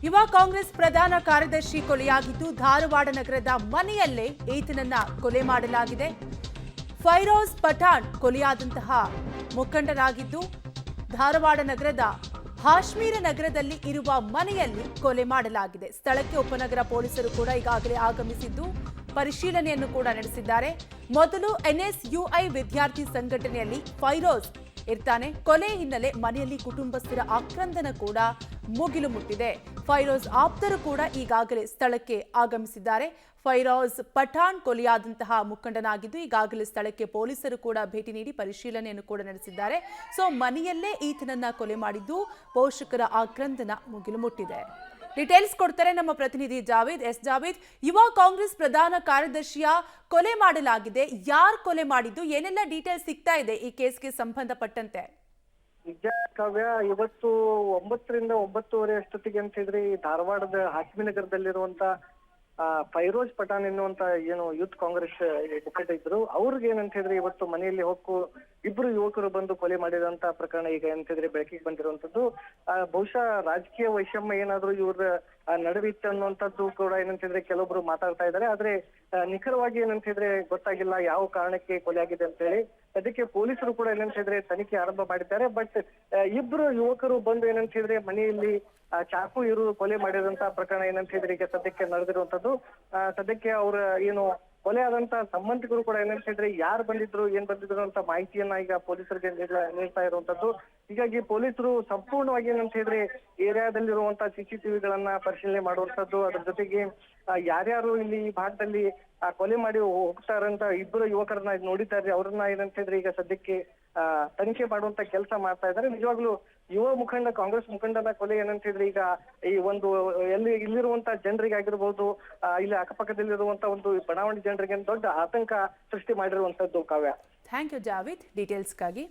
ಯುವ ಕಾಂಗ್ರೆಸ್ ಪ್ರಧಾನ ಕಾರ್ಯದರ್ಶಿ ಕೊಲೆಯಾಗಿದ್ದು ಧಾರವಾಡ ನಗರದ ಮನೆಯಲ್ಲೇ ಈತನನ್ನ ಕೊಲೆ ಮಾಡಲಾಗಿದೆ. ಫೈರೋಜ್ ಪಠಾಣ್ ಕೊಲೆಯಾದಂತಹ ಮುಖಂಡರಾಗಿದ್ದು ಧಾರವಾಡ ನಗರದ ಹಾಶ್ಮೀರ ನಗರದಲ್ಲಿ ಇರುವ ಮನೆಯಲ್ಲಿ ಕೊಲೆ ಮಾಡಲಾಗಿದೆ. ಸ್ಥಳಕ್ಕೆ ಉಪನಗರ ಪೊಲೀಸರು ಕೂಡ ಈಗಾಗಲೇ ಆಗಮಿಸಿದ್ದು ಪರಿಶೀಲನೆಯನ್ನು ಕೂಡ ನಡೆಸಿದ್ದಾರೆ. ಮೊದಲು ಎನ್ಎಸ್ಯುಐ ವಿದ್ಯಾರ್ಥಿ ಸಂಘಟನೆಯಲ್ಲಿ ಫೈರೋಜ್ ಇರ್ತಾನೆ. ಕೊಲೆ ಹಿನ್ನೆಲೆ ಮನೆಯಲ್ಲಿ ಕುಟುಂಬಸ್ಥರ ಆಕ್ರಂದನ ಕೂಡ ಮುಗಿಲು ಮುಟ್ಟಿದೆ. ಫೈರೋಜ್ ಆಪ್ತರು ಕೂಡ ಈಗಾಗಲೇ ಸ್ಥಳಕ್ಕೆ ಆಗಮಿಸಿದ್ದಾರೆ. ಫೈರೋಜ್ ಪಠಾಣ್ ಕೊಲೆಯಾದಂತಹ ಮುಖಂಡನಾಗಿದ್ದು ಈಗಾಗಲೇ ಸ್ಥಳಕ್ಕೆ ಪೊಲೀಸರು ಕೂಡ ಭೇಟಿ ನೀಡಿ ಪರಿಶೀಲನೆಯನ್ನು ಕೂಡ ನಡೆಸಿದ್ದಾರೆ. ಸೊ ಮನೆಯಲ್ಲೇ ಈತನನ್ನ ಕೊಲೆ ಮಾಡಿದ್ದು ಪೋಷಕರ ಆಕ್ರಂದನ ಮುಗಿಲು ಮುಟ್ಟಿದೆ. ಡೀಟೇಲ್ಸ್ ಕೊಡ್ತಾರೆ ನಮ್ಮ ಪ್ರತಿನಿಧಿ ಜಾವೇದ್. ಜಾವೇದ್, ಯುವ ಕಾಂಗ್ರೆಸ್ ಪ್ರಧಾನ ಕಾರ್ಯದರ್ಶಿಯ ಕೊಲೆ ಮಾಡಲಾಗಿದೆ. ಯಾರು ಕೊಲೆ ಮಾಡಿದ್ದು, ಏನೆಲ್ಲ ಡೀಟೇಲ್ಸ್ ಸಿಗ್ತಾ ಇದೆ ಈ ಕೇಸ್ಗೆ ಸಂಬಂಧಪಟ್ಟಂತೆ? ನಿಜ ಕಾವ್ಯ, ಇವತ್ತು 9 ರಿಂದ 9:30 ಅಷ್ಟೊತ್ತಿಗೆ ಅಂತ ಹೇಳಿದ್ರೆ ಈ ಧಾರವಾಡದ ಹಾಸ್ಮಿ ನಗರದಲ್ಲಿರುವಂತ ಫೈರೋಜ್ ಪಠಾಣ್ ಎನ್ನುವಂತ ಏನು ಯೂತ್ ಕಾಂಗ್ರೆಸ್ ಮುಖಂಡ ಇದ್ರು, ಅವ್ರಿಗೆ ಏನಂತ ಹೇಳಿದ್ರೆ ಇವತ್ತು ಮನೆಯಲ್ಲಿ ಹೊಕ್ಕು ಇಬ್ರು ಯುವಕರು ಬಂದು ಕೊಲೆ ಮಾಡಿದಂತ ಪ್ರಕರಣ ಈಗ ಎಂತ ಹೇಳಿದ್ರೆ ಬೆಳಕಿಗೆ ಬಂದಿರುವಂತದ್ದು. ಬಹುಶಃ ರಾಜಕೀಯ ವೈಷಮ್ಯ ಏನಾದ್ರು ಇವ್ರ ನಡುವಿತ್ತು ಅನ್ನುವಂಥದ್ದು ಕೂಡ ಏನಂತ ಹೇಳಿದ್ರೆ ಕೆಲವೊಬ್ರು ಮಾತಾಡ್ತಾ ಇದ್ದಾರೆ. ಆದ್ರೆ ನಿಖರವಾಗಿ ಏನಂತ ಹೇಳಿದ್ರೆ ಗೊತ್ತಾಗಿಲ್ಲ ಯಾವ ಕಾರಣಕ್ಕೆ ಕೊಲೆ ಆಗಿದೆ ಅಂತ ಹೇಳಿ. ಅದಕ್ಕೆ ಪೊಲೀಸರು ಕೂಡ ಏನಂತ ಹೇಳಿದ್ರೆ ತನಿಖೆ ಆರಂಭ ಮಾಡಿದ್ದಾರೆ. ಬಟ್ ಇಬ್ರು ಯುವಕರು ಬಂದು ಏನಂತ ಹೇಳಿದ್ರೆ ಮನೆಯಲ್ಲಿ ಚಾಕು ಇರು ಕೊಲೆ ಮಾಡಿದಂತ ಪ್ರಕರಣ ಏನಂತ ಹೇಳಿದ್ರೆ ಈಗ ಸದ್ಯಕ್ಕೆ ನಡೆದಿರುವಂತದ್ದು. ಸದ್ಯಕ್ಕೆ ಅವ್ರ ಏನು ಕೊಲೆ ಆದಂತ ಸಂಬಂಧಿಕರು ಕೂಡ ಏನಂತ ಹೇಳಿದ್ರೆ ಯಾರು ಬಂದಿದ್ರು ಏನ್ ಬಂದಿದ್ರು ಅಂತ ಮಾಹಿತಿಯನ್ನ ಈಗ ಪೊಲೀಸರಿಗೆ ನೀಡ್ತಾ ಇರುವಂತದ್ದು. ಹೀಗಾಗಿ ಪೊಲೀಸರು ಸಂಪೂರ್ಣವಾಗಿ ಏನಂತ ಹೇಳಿದ್ರೆ ಏರಿಯಾದಲ್ಲಿರುವಂತ CCTVಗಳನ್ನ ಪರಿಶೀಲನೆ ಮಾಡುವಂತದ್ದು, ಅದ್ರ ಜೊತೆಗೆ ಯಾರ್ಯಾರು ಇಲ್ಲಿ ಈ ಭಾಗದಲ್ಲಿ ಕೊಲೆ ಮಾಡಿ ಹೋಗ್ತಾರಂತ ಇಬ್ಬರು ಯುವಕರನ್ನ ನೋಡಿದ್ದಾರೆ, ಅವ್ರನ್ನ ಏನಂತ ಹೇಳಿದ್ರೆ ಈಗ ಸದ್ಯಕ್ಕೆ ತನಿಖೆ ಮಾಡುವಂತ ಕೆಲಸ ಮಾಡ್ತಾ ಇದ್ದಾರೆ. ನಿಜವಾಗ್ಲೂ ಯುವ ಮುಖಂಡ ಕಾಂಗ್ರೆಸ್ ಮುಖಂಡನ ಕೊಲೆ ಏನಂತ ಹೇಳಿದ್ರೆ ಈಗ ಈ ಒಂದು ಇಲ್ಲಿರುವಂತ ಜನರಿಗೆ ಆಗಿರ್ಬೋದು, ಇಲ್ಲಿ ಅಕ್ಕಪಕ್ಕದಲ್ಲಿರುವಂತ ಒಂದು ಬಡಾವಣೆ ಜನರಿಗೆ ದೊಡ್ಡ ಆತಂಕ ಸೃಷ್ಟಿ ಮಾಡಿರುವಂತದ್ದು ಕಾವ್ಯ. Thank you Javed ಡೀಟೇಲ್ಸ್ಗಾಗಿ.